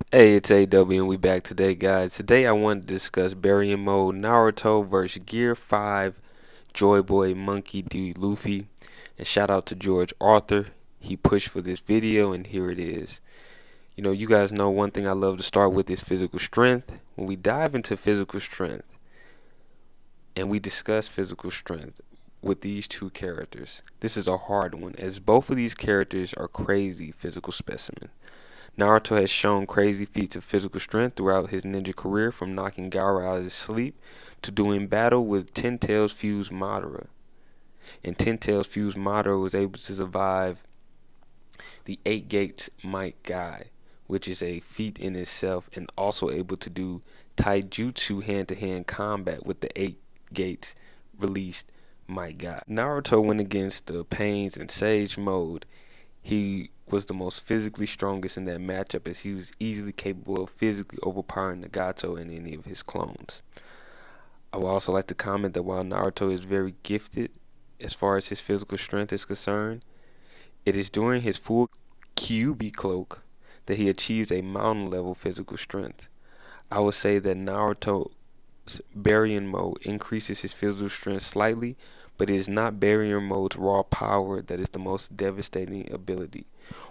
Hey, it's AW and we back today, guys. Today I wanted to discuss Burying Mode Naruto versus Gear 5 Joy Boy Monkey D. Luffy. And shout out to George Arthur. He pushed for this video and here it is. You guys know one thing I love to start with is physical strength. When we dive into physical strength and we discuss physical strength with these two characters, this is a hard one as both of these characters are crazy physical specimens. Naruto has shown crazy feats of physical strength throughout his ninja career, from knocking Gaara out of his sleep to doing battle with Ten Tails fused Madara. And Ten Tails fused Madara was able to survive the Eight Gates Might Guy, which is a feat in itself, and also able to do taijutsu hand-to-hand combat with the Eight Gates released Might Guy. Naruto went against the Pains in Sage mode. He was the most physically strongest in that matchup, as he was easily capable of physically overpowering Nagato and any of his clones. I would also like to comment that while Naruto is very gifted as far as his physical strength is concerned, it is during his full Kyuubi cloak that he achieves a mountain level physical strength. I would say that Naruto's Baryon mode increases his physical strength slightly, but it is not Baryon mode's raw power that is the most devastating ability.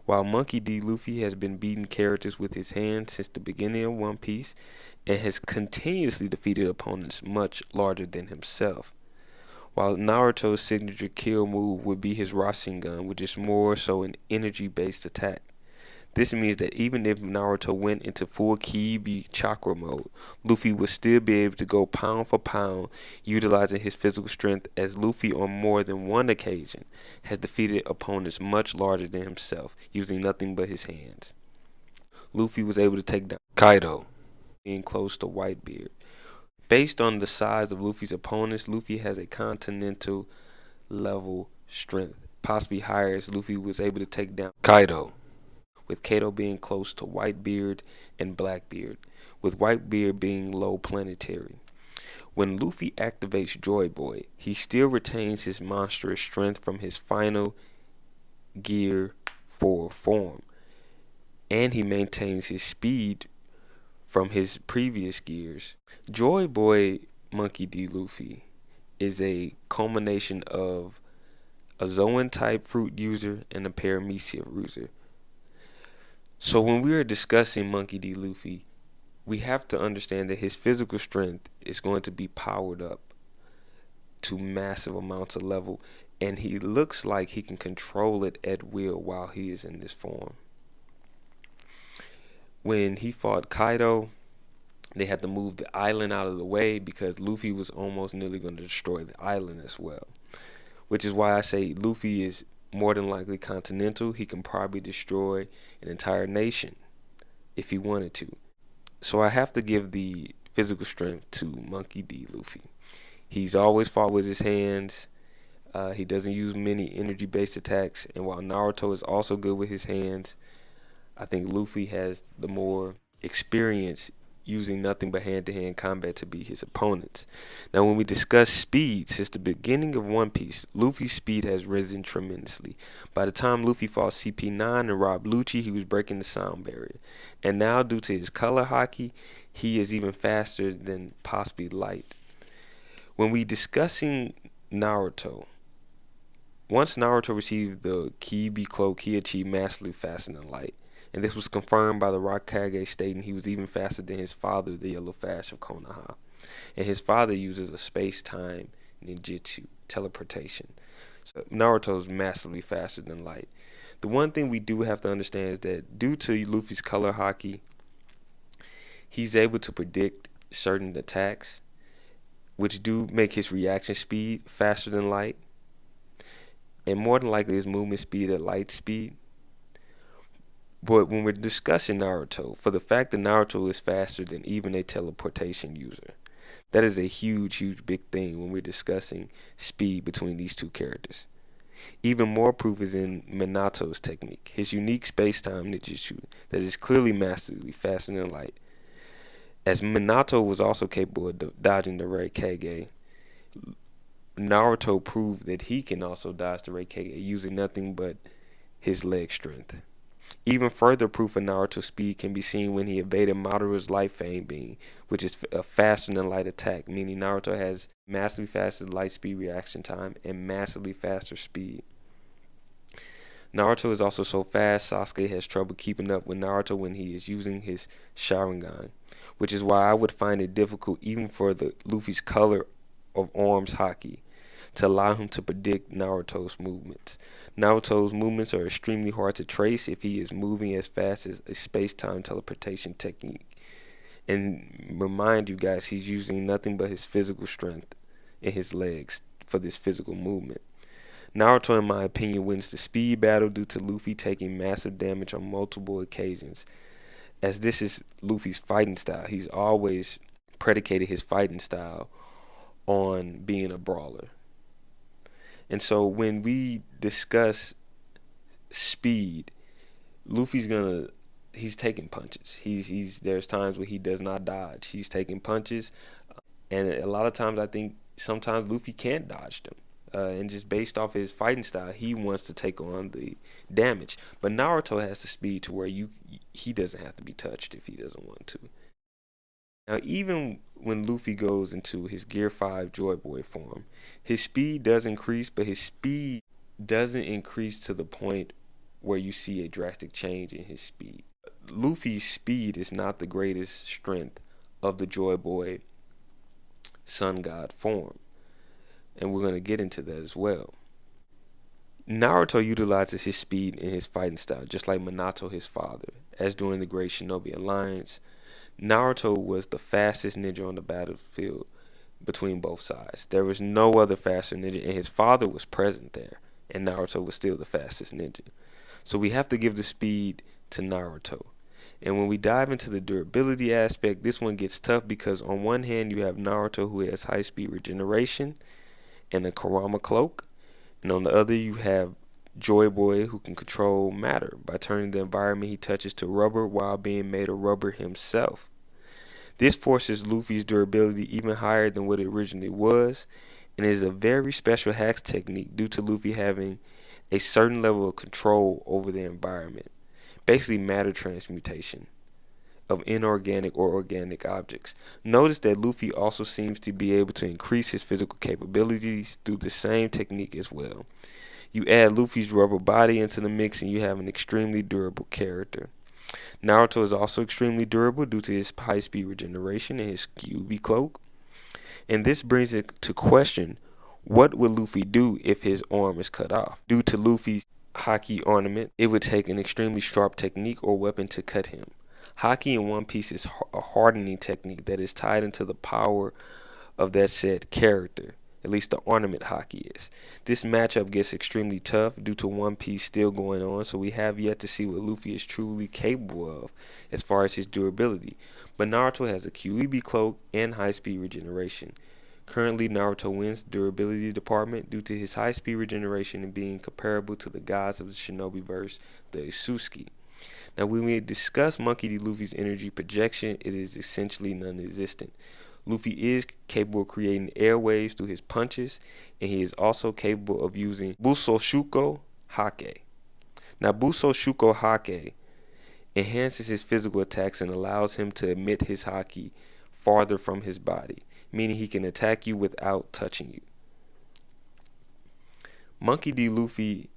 While Monkey D. Luffy has been beating characters with his hands since the beginning of One Piece and has continuously defeated opponents much larger than himself. While Naruto's signature kill move would be his Rasengan, which is more so an energy based attack. This means that even if Naruto went into full Kyuubi chakra mode, Luffy would still be able to go pound for pound, utilizing his physical strength, as Luffy on more than one occasion has defeated opponents much larger than himself, using nothing but his hands. Luffy was able to take down Kaido, being close to Whitebeard. Based on the size of Luffy's opponents, Luffy has a continental level strength, possibly higher, as Luffy was able to take down Kaido, with Kaido being close to Whitebeard and Blackbeard, with Whitebeard being low planetary. When Luffy activates Joy Boy, he still retains his monstrous strength from his final Gear 4 form, and he maintains his speed from his previous gears. Joy Boy Monkey D. Luffy is a culmination of a Zoan type fruit user and a Paramecia user. So when we are discussing Monkey D. Luffy, we have to understand that his physical strength is going to be powered up to massive amounts of level, and he looks like he can control it at will while he is in this form. When he fought Kaido, they had to move the island out of the way because Luffy was almost nearly going to destroy the island as well. Which is why I say Luffy is more than likely continental. He can probably destroy an entire nation if he wanted to. So I have to give the physical strength to Monkey D. Luffy. He's always fought with his hands. He doesn't use many energy-based attacks. And while Naruto is also good with his hands, I think Luffy has the more experience using nothing but hand-to-hand combat to beat his opponents. Now, when we discuss speed, since the beginning of One Piece, Luffy's speed has risen tremendously. By the time Luffy fought CP9 and Rob Lucci, he was breaking the sound barrier. And now, due to his color hockey, he is even faster than possibly Light. When we discussing Naruto, once Naruto received the Kyuubi cloak, he achieved massively faster than Light. And this was confirmed by the Raikage stating he was even faster than his father, the Yellow Flash of Konoha. And his father uses a space-time ninjutsu, teleportation. So Naruto is massively faster than Light. The one thing we do have to understand is that due to Luffy's color hockey, he's able to predict certain attacks, which do make his reaction speed faster than Light, and more than likely his movement speed at Light speed. But when we're discussing Naruto, for the fact that Naruto is faster than even a teleportation user, that is a huge, huge big thing when we're discussing speed between these two characters. Even more proof is in Minato's technique, his unique space-time ninjutsu that is clearly massively faster than Light. As Minato was also capable of dodging the Raikage, Naruto proved that he can also dodge the Raikage using nothing but his leg strength. Even further proof of Naruto's speed can be seen when he evaded Madara's light fame beam, which is a faster than light attack, meaning Naruto has massively faster light speed reaction time and massively faster speed. Naruto is also so fast, Sasuke has trouble keeping up with Naruto when he is using his Sharingan, which is why I would find it difficult even for the Luffy's color of arms haki to allow him to predict Naruto's movements. Naruto's movements are extremely hard to trace if he is moving as fast as a space-time teleportation technique. And remind you guys, he's using nothing but his physical strength in his legs for this physical movement. Naruto, in my opinion, wins the speed battle due to Luffy taking massive damage on multiple occasions. As this is Luffy's fighting style, he's always predicated his fighting style on being a brawler. And so when we discuss speed, Luffy's he's taking punches. He's there's times where he does not dodge. He's taking punches, and a lot of times I think sometimes Luffy can't dodge them. And just based off his fighting style, he wants to take on the damage. But Naruto has the speed to where he doesn't have to be touched if he doesn't want to. Now, even when Luffy goes into his Gear 5 Joy Boy form, his speed does increase, but his speed doesn't increase to the point where you see a drastic change in his speed. Luffy's speed is not the greatest strength of the Joy Boy Sun God form, and we're going to get into that as well. Naruto utilizes his speed in his fighting style, just like Minato, his father, as during the Great Shinobi Alliance. Naruto was the fastest ninja on the battlefield between both sides. There was no other faster ninja, and his father was present there, and Naruto was still the fastest ninja. So we have to give the speed to Naruto. And when we dive into the durability aspect, this one gets tough because on one hand you have Naruto, who has high speed regeneration and a Kurama cloak, and on the other you have Joy Boy, who can control matter by turning the environment he touches to rubber while being made of rubber himself. This forces Luffy's durability even higher than what it originally was, and is a very special hacks technique due to Luffy having a certain level of control over the environment, basically matter transmutation of inorganic or organic objects. Notice that Luffy also seems to be able to increase his physical capabilities through the same technique as well. You add Luffy's rubber body into the mix and you have an extremely durable character. Naruto is also extremely durable due to his high speed regeneration and his Kyuubi cloak. And this brings it to question, what would Luffy do if his arm is cut off? Due to Luffy's Haki ornament, it would take an extremely sharp technique or weapon to cut him. Haki in One Piece is a hardening technique that is tied into the power of that said character. At least the ornament Haki is. This matchup gets extremely tough due to One Piece still going on, so we have yet to see what Luffy is truly capable of as far as his durability. But Naruto has a Kyuubi cloak and high speed regeneration. Currently, Naruto wins the durability department due to his high speed regeneration and being comparable to the gods of the Shinobi verse, the Isusuke. Now, when we discuss Monkey D. Luffy's energy projection, it is essentially non-existent. Luffy is capable of creating airwaves through his punches, and he is also capable of using Busoshuko Hake. Now, Busoshuko Hake enhances his physical attacks and allows him to emit his haki farther from his body, meaning he can attack you without touching you. Monkey D. Luffy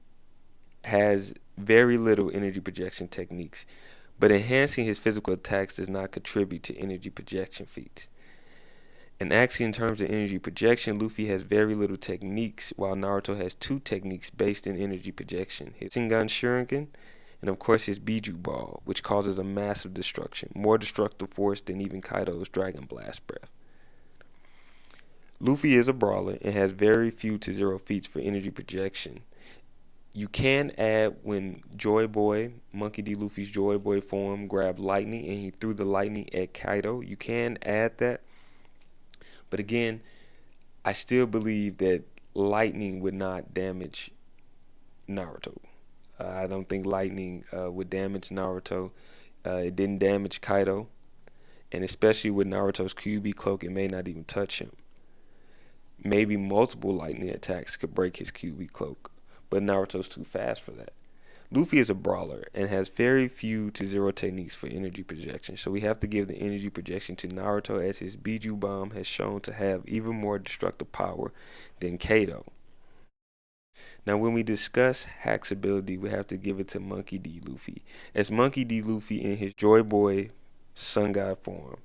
has very little energy projection techniques, but enhancing his physical attacks does not contribute to energy projection feats. And actually, in terms of energy projection, Luffy has very little techniques, while Naruto has two techniques based in energy projection: his Rasengan Shuriken, and of course his Biju Ball, which causes a massive destruction, more destructive force than even Kaido's Dragon Blast Breath. Luffy is a brawler and has very few to zero feats for energy projection. You can add when Joy Boy, Monkey D. Luffy's Joy Boy form, grabbed lightning and he threw the lightning at Kaido. You can add that. But again, I still believe that lightning would not damage Naruto. I don't think lightning would damage Naruto. It didn't damage Kaido. And especially with Naruto's Kyuubi cloak, it may not even touch him. Maybe multiple lightning attacks could break his Kyuubi cloak, but Naruto's too fast for that. Luffy is a brawler and has very few to zero techniques for energy projection, so we have to give the energy projection to Naruto, as his Biju Bomb has shown to have even more destructive power than Kaido. Now, when we discuss Hack's ability, we have to give it to Monkey D. Luffy, as Monkey D. Luffy in his Joy Boy Sun God form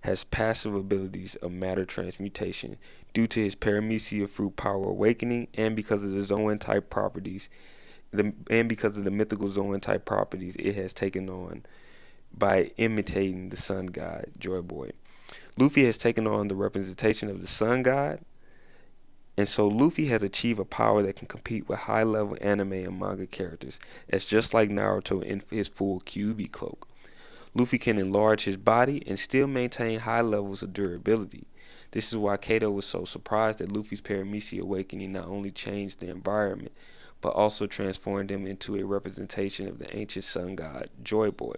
has passive abilities of matter transmutation due to his paramecia fruit power awakening, and because of the Zoan type properties, and because of the mythical Zoan type properties it has taken on by imitating the Sun God Joy Boy. Luffy has taken on the representation of the Sun God, and so Luffy has achieved a power that can compete with high level anime and manga characters, as just like Naruto in his full Kyuubi cloak. Luffy can enlarge his body and still maintain high levels of durability. This is why Kaido was so surprised that Luffy's paramecia awakening not only changed the environment, but also transformed him into a representation of the ancient sun god Joy Boy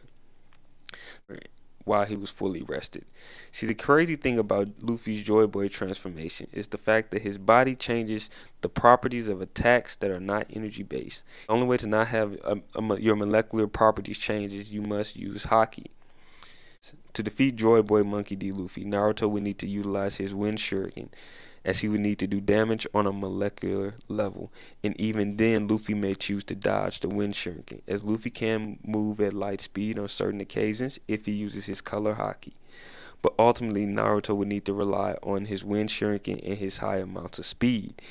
while he was fully rested. See, the crazy thing about Luffy's Joy Boy transformation is the fact that his body changes the properties of attacks that are not energy based. The only way to not have your molecular properties change is you must use Haki. To defeat Joy Boy Monkey D. Luffy, Naruto would need to utilize his Wind Shuriken, as he would need to do damage on a molecular level, and even then Luffy may choose to dodge the Wind Shuriken, as Luffy can move at light speed on certain occasions if he uses his color Haki. But ultimately Naruto would need to rely on his Wind Shuriken and his high amounts of speed.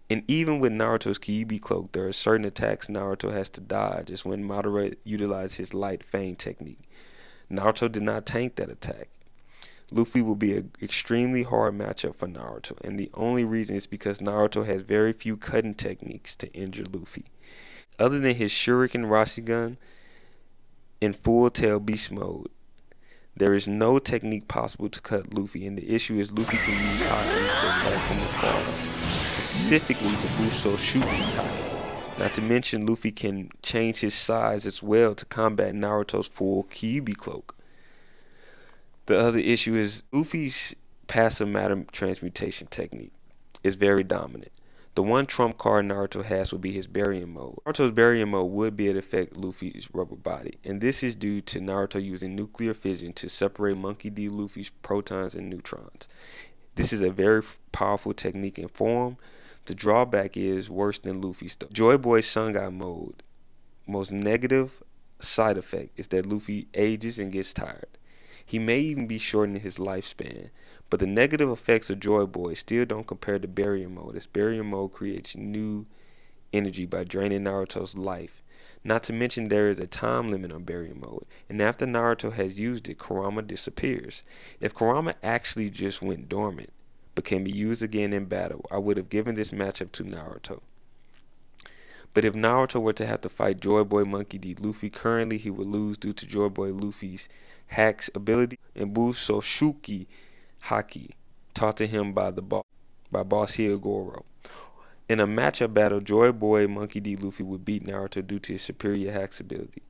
And even with Naruto's Kyuubi cloak, there are certain attacks Naruto has to dodge, as when Madara utilized his light feint technique. Naruto did not tank that attack. Luffy will be an extremely hard matchup for Naruto, and the only reason is because Naruto has very few cutting techniques to injure Luffy. Other than his Shuriken Rasengan in Full Tail Beast mode, there is no technique possible to cut Luffy, and the issue is Luffy can use Haki to attack from afar, specifically the Buso Shuki Haki. Not to mention Luffy can change his size as well to combat Naruto's full Kyuubi cloak. The other issue is Luffy's passive matter transmutation technique is very dominant. The one trump card Naruto has would be his Baryon mode. Naruto's Baryon mode would be able to affect Luffy's rubber body, and this is due to Naruto using nuclear fission to separate Monkey D. Luffy's protons and neutrons. This is a very powerful technique and form. The drawback is worse than Luffy's though. Joy Boy Sun God mode, most negative side effect is that Luffy ages and gets tired. He may even be shortening his lifespan, but the negative effects of Joy Boy still don't compare to Baryon mode, as Baryon mode creates new energy by draining Naruto's life. Not to mention there is a time limit on Baryon mode, and after Naruto has used it, Kurama disappears. If Kurama actually just went dormant, but can be used again in battle, I would have given this matchup to Naruto. But if Naruto were to have to fight Joy Boy Monkey D. Luffy, currently he would lose due to Joy Boy Luffy's Hack's ability and Buso Shuki Haki taught to him by Boss Hyogoro. In a matchup battle, Joy Boy Monkey D. Luffy would beat Naruto due to his superior Hack's ability,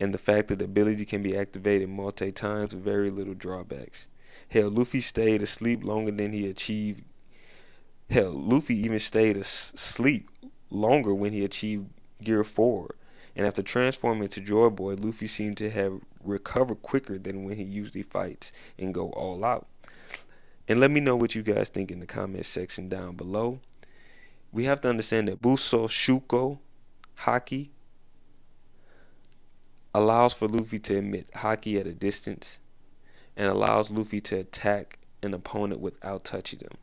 and the fact that the ability can be activated multi times with very little drawbacks. Hell, Luffy stayed asleep longer than he achieved. Hell, Luffy even stayed asleep longer when he achieved Gear 4. And after transforming into Joy Boy, Luffy seemed to have recovered quicker than when he usually fights and go all out. And let me know what you guys think in the comment section down below. We have to understand that Buso Shuko Haki allows for Luffy to emit Haki at a distance and allows Luffy to attack an opponent without touching them.